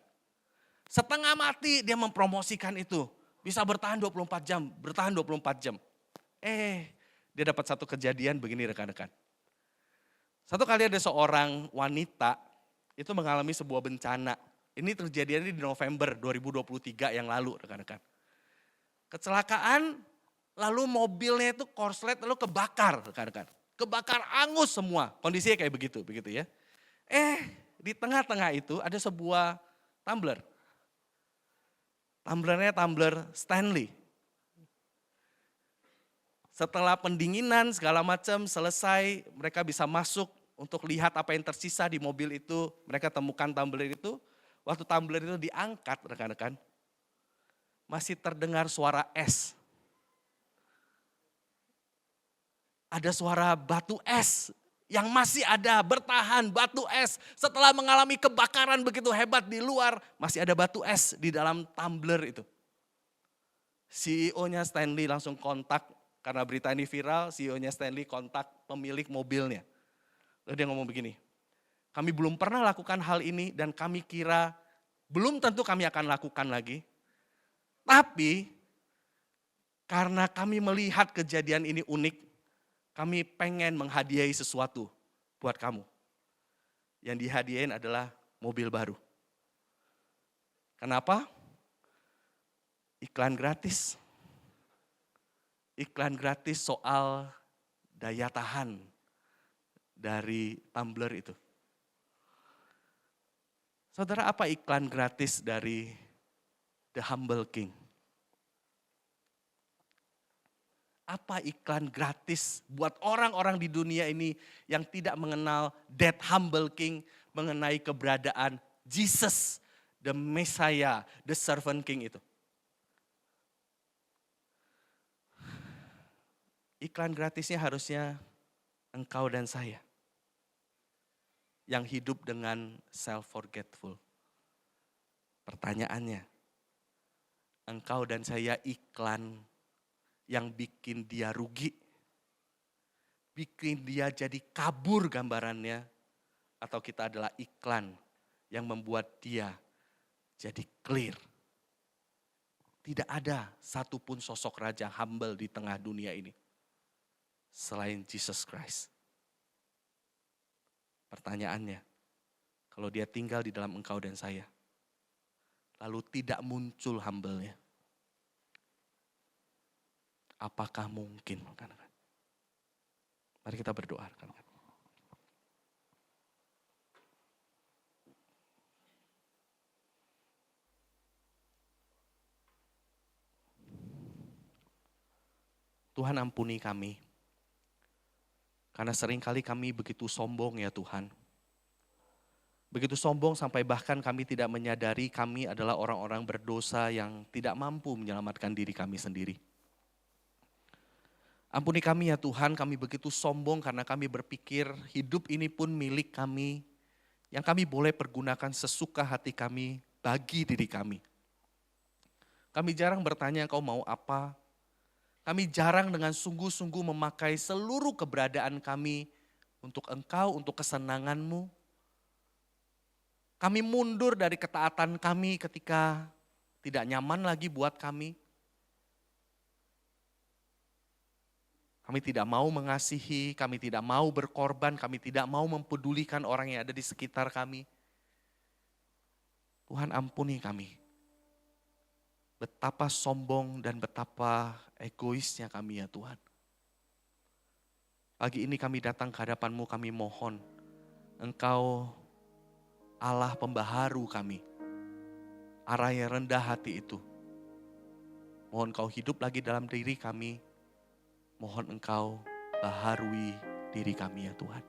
Setengah mati dia mempromosikan itu. Bisa bertahan 24 jam, bertahan 24 jam. Dia dapat satu kejadian begini rekan-rekan. Satu kali ada seorang wanita itu mengalami sebuah bencana. Ini terjadi di November 2023 yang lalu rekan-rekan. Kecelakaan, lalu mobilnya itu korslet lalu kebakar rekan-rekan. Kebakar angus semua, kondisinya kayak begitu ya. Di tengah-tengah itu ada sebuah tumbler. Tumblernya tumbler Stanley. Setelah pendinginan segala macam selesai, mereka bisa masuk untuk lihat apa yang tersisa di mobil itu. Mereka temukan tumbler itu. Waktu tumbler itu diangkat rekan-rekan, masih terdengar suara es. Ada suara batu es yang masih ada bertahan, batu es. Setelah mengalami kebakaran begitu hebat di luar, masih ada batu es di dalam tumbler itu. CEO-nya Stanley langsung kontak. Karena berita ini viral, CEO-nya Stanley kontak pemilik mobilnya. Lalu dia ngomong begini, kami belum pernah lakukan hal ini dan kami kira belum tentu kami akan lakukan lagi. Tapi karena kami melihat kejadian ini unik, kami pengen menghadiahi sesuatu buat kamu. Yang dihadiahin adalah mobil baru. Kenapa? Iklan gratis. Iklan gratis soal daya tahan dari tumbler itu. Saudara, apa iklan gratis dari The Humble King? Apa iklan gratis buat orang-orang di dunia ini yang tidak mengenal that humble King, mengenai keberadaan Jesus, the Messiah, the servant King itu? Iklan gratisnya harusnya engkau dan saya yang hidup dengan self-forgetful. Pertanyaannya, engkau dan saya iklan yang bikin dia rugi, bikin dia jadi kabur gambarannya, atau kita adalah iklan yang membuat dia jadi clear. Tidak ada satupun sosok raja humble di tengah dunia ini selain Jesus Christ. Pertanyaannya, kalau dia tinggal di dalam engkau dan saya, lalu tidak muncul humble-nya, apakah mungkin? Mari kita berdoa. Tuhan, ampuni kami. Karena seringkali kami begitu sombong ya Tuhan. Begitu sombong sampai bahkan kami tidak menyadari kami adalah orang-orang berdosa yang tidak mampu menyelamatkan diri kami sendiri. Ampuni kami ya Tuhan, kami begitu sombong karena kami berpikir hidup ini pun milik kami, yang kami boleh pergunakan sesuka hati kami bagi diri kami. Kami jarang bertanya engkau mau apa. Kami jarang dengan sungguh-sungguh memakai seluruh keberadaan kami untuk engkau, untuk kesenanganmu. Kami mundur dari ketaatan kami ketika tidak nyaman lagi buat kami. Kami tidak mau mengasihi, kami tidak mau berkorban, kami tidak mau mempedulikan orang yang ada di sekitar kami. Tuhan, ampuni kami. Betapa sombong dan betapa egoisnya kami ya Tuhan. Pagi ini kami datang ke hadapan-Mu, kami mohon Engkau Allah pembaharu kami. Arah yang rendah hati itu. Mohon Engkau hidup lagi dalam diri kami. Mohon Engkau baharui diri kami ya Tuhan.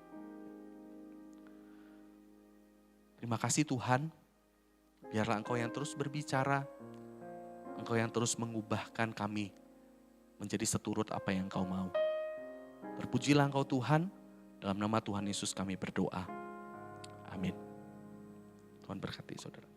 Terima kasih Tuhan. Biarlah Engkau yang terus berbicara. Engkau yang terus mengubahkan kami menjadi seturut apa yang Engkau mau. Terpujilah Engkau Tuhan, dalam nama Tuhan Yesus kami berdoa. Amin. Tuhan berkati saudara.